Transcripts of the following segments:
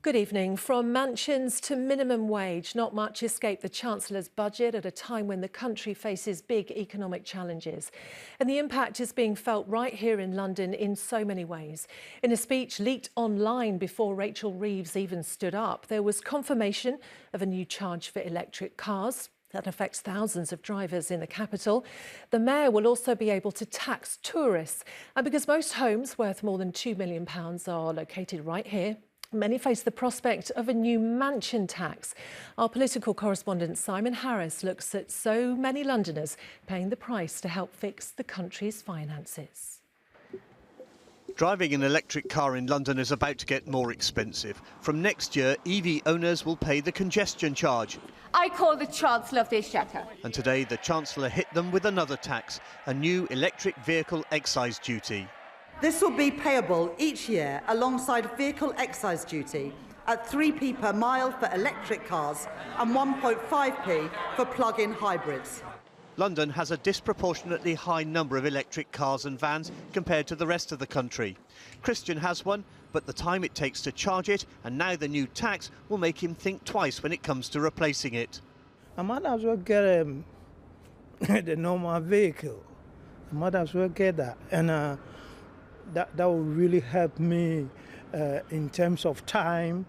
Good evening. From mansions to minimum wage, not much escaped the Chancellor's budget at a time when the country faces big economic challenges. And the impact is being felt right here in London in so many ways. In a speech leaked online before Rachel Reeves even stood up, there was confirmation of a new charge for electric cars. That affects thousands of drivers in the capital. The Mayor will also be able to tax tourists. And because most homes worth more than £2 million are located right here, many face the prospect of a new mansion tax. Our political correspondent Simon Harris looks at so many Londoners paying the price to help fix the country's finances. Driving an electric car in London is about to get more expensive. From next year, EV owners will pay the congestion charge. I call the Chancellor of the Exchequer. And today, the Chancellor hit them with another tax, a new electric vehicle excise duty. This will be payable each year alongside vehicle excise duty at 3p per mile for electric cars and 1.5p for plug-in hybrids. London has a disproportionately high number of electric cars and vans compared to the rest of the country. Christian has one, but the time it takes to charge it and now the new tax will make him think twice when it comes to replacing it. I might as well get the normal vehicle. I might as well get that. And that will really help me in terms of time.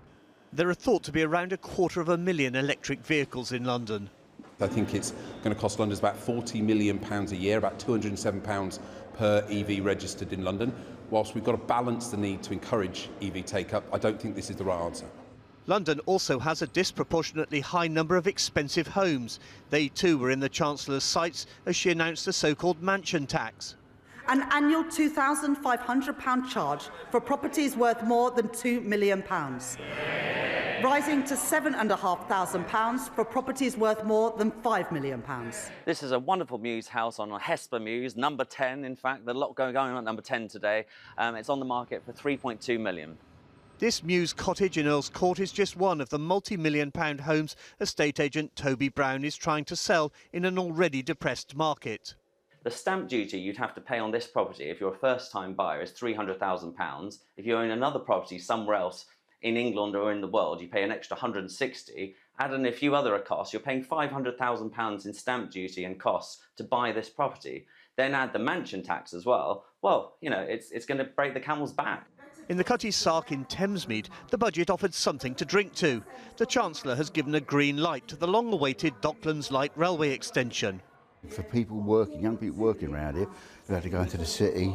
There are thought to be around 250,000 electric vehicles in London. I think it's going to cost London about £40 million a year, about £207 per EV registered in London. Whilst we've got to balance the need to encourage EV take-up, I don't think this is the right answer. London also has a disproportionately high number of expensive homes. They too were in the Chancellor's sights as she announced a so-called mansion tax. An annual £2,500 charge for properties worth more than £2 million, rising to £7,500 for properties worth more than £5 million. This is a wonderful mews house on Hesper Mews, number 10, in fact. There's a lot going on at number 10 today. It's on the market for £3.2 million. This Mews cottage in Earl's Court is just one of the multi-million-pound homes estate agent Toby Brown is trying to sell in an already depressed market. The stamp duty you'd have to pay on this property if you're a first-time buyer is £300,000. If you own another property somewhere else in England or in the world, you pay an extra 160. Add in a few other costs, you're paying £500,000 in stamp duty and costs to buy this property. Then add the mansion tax as well. Well, you know, it's going to break the camel's back. In the Cutty Sark in Thamesmead, the budget offered something to drink to. The Chancellor has given a green light to the long-awaited Docklands Light Railway extension. For people working, young people working around here, who have to go into the city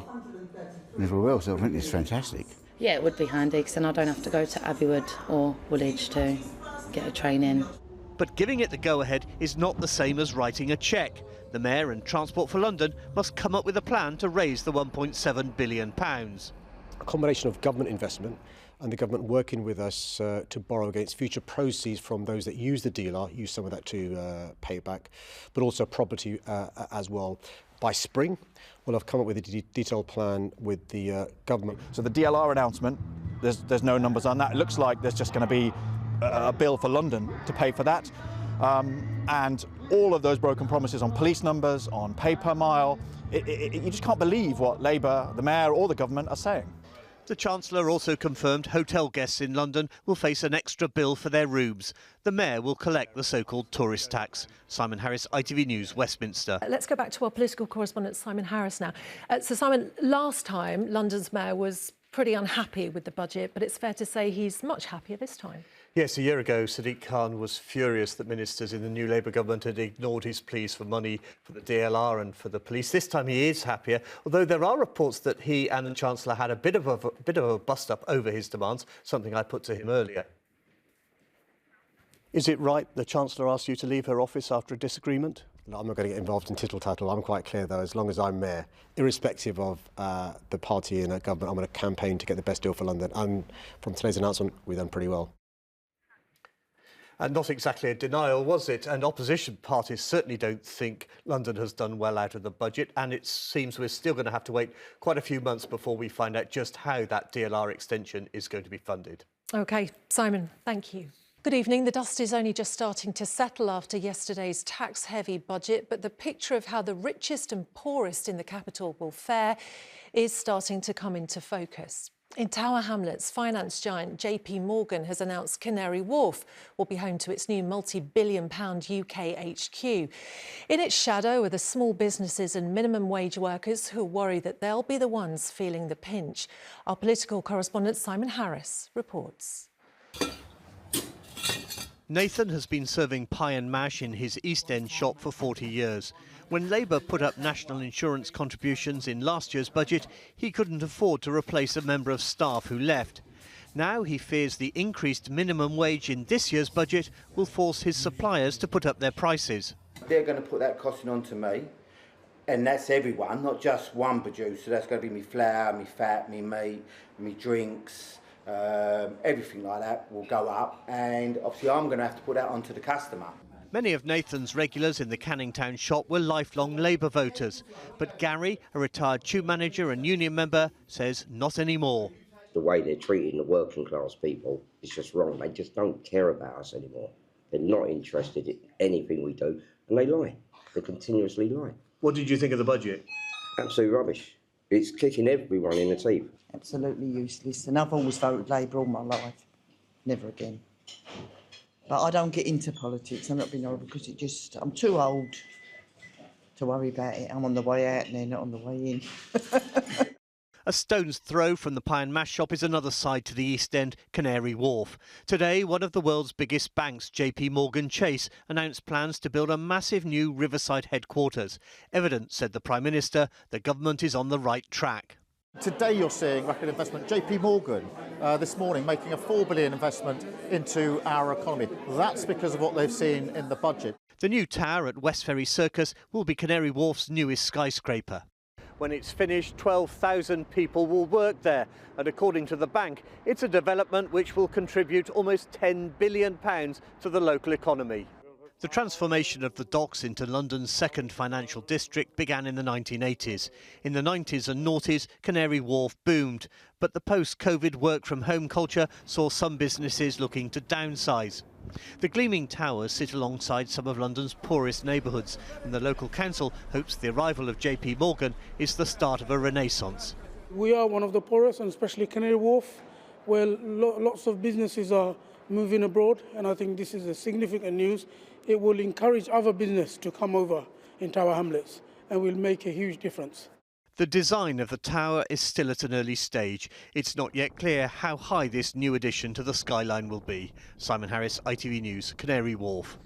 and everywhere else, I think it's fantastic. Yeah, it would be handy because then I don't have to go to Abbeywood or Woolwich to get a train in. But giving it the go-ahead is not the same as writing a cheque. The Mayor and Transport for London must come up with a plan to raise the £1.7 billion. A combination of government investment and the government working with us to borrow against future proceeds from those that use the DLR, use some of that to pay it back, but also property as well. By spring, we'll have come up with a detailed plan with the government. So the DLR announcement, there's no numbers on that. It looks like there's just going to be a bill for London to pay for that. And all of those broken promises on police numbers, on pay per mile, you just can't believe what Labour, the Mayor or the government are saying. The Chancellor also confirmed hotel guests in London will face an extra bill for their rooms. The Mayor will collect the so-called tourist tax. Simon Harris, ITV News, Westminster. Let's go back to our political correspondent Simon Harris now. So Simon, last time London's Mayor was pretty unhappy with the budget, but it's fair to say he's much happier this time. Yes, a year ago, Sadiq Khan was furious that ministers in the new Labour government had ignored his pleas for money for the DLR and for the police. This time he is happier, although there are reports that he and the Chancellor had a bit of a bust-up over his demands, something I put to him earlier. Is it right the Chancellor asked you to leave her office after a disagreement? No, I'm not going to get involved in tittle-tattle. I'm quite clear, though, as long as I'm Mayor, irrespective of the party in a government, I'm going to campaign to get the best deal for London. And from today's announcement, we've done pretty well. And not exactly a denial, was it? And opposition parties certainly don't think London has done well out of the budget, and it seems we're still going to have to wait quite a few months before we find out just how that DLR extension is going to be funded. OK, Simon, thank you. Good evening. The dust is only just starting to settle after yesterday's tax-heavy budget, but the picture of how the richest and poorest in the capital will fare is starting to come into focus. In Tower Hamlets, finance giant JP Morgan has announced Canary Wharf will be home to its new multi-billion-pound UK HQ. In its shadow are the small businesses and minimum wage workers who worry that they'll be the ones feeling the pinch. Our political correspondent Simon Harris reports. Nathan has been serving pie and mash in his East End shop for 40 years. When Labour put up national insurance contributions in last year's budget, he couldn't afford to replace a member of staff who left. Now he fears the increased minimum wage in this year's budget will force his suppliers to put up their prices. They're going to put that costing on to me, and that's everyone, not just one producer. That's going to be me flour, me fat, me meat, me drinks. Everything like that will go up, and obviously I'm going to have to put that onto the customer. Many of Nathan's regulars in the Canning Town shop were lifelong Labour voters, but Gary, a retired tube manager and union member, says not anymore. The way they're treating the working class people is just wrong. They just don't care about us anymore. They're not interested in anything we do, and they lie. They continuously lie. What did you think of the budget? Absolute rubbish. It's kicking everyone in the teeth. Absolutely useless, and I've always voted Labour all my life. Never again. But I don't get into politics. I'm not being horrible because I'm too old to worry about it. I'm on the way out and they're not on the way in. A stone's throw from the pie and mash shop is another side to the East End, Canary Wharf. Today, one of the world's biggest banks, JP Morgan Chase, announced plans to build a massive new riverside headquarters. Evidence, said the Prime Minister, the government is on the right track. Today you're seeing record investment. JP Morgan this morning making a $4 billion investment into our economy. That's because of what they've seen in the budget. The new tower at West Ferry Circus will be Canary Wharf's newest skyscraper. When it's finished, 12,000 people will work there. And according to the bank, it's a development which will contribute almost £10 billion to the local economy. The transformation of the docks into London's second financial district began in the 1980s. In the 90s and noughties, Canary Wharf boomed. But the post-COVID work-from-home culture saw some businesses looking to downsize. The gleaming towers sit alongside some of London's poorest neighbourhoods, and the local council hopes the arrival of JP Morgan is the start of a renaissance. We are one of the poorest, and especially Canary Wharf, where lots of businesses are moving abroad, and I think this is a significant news. It will encourage other business to come over in Tower Hamlets and will make a huge difference. The design of the tower is still at an early stage. It's not yet clear how high this new addition to the skyline will be. Simon Harris, ITV News, Canary Wharf.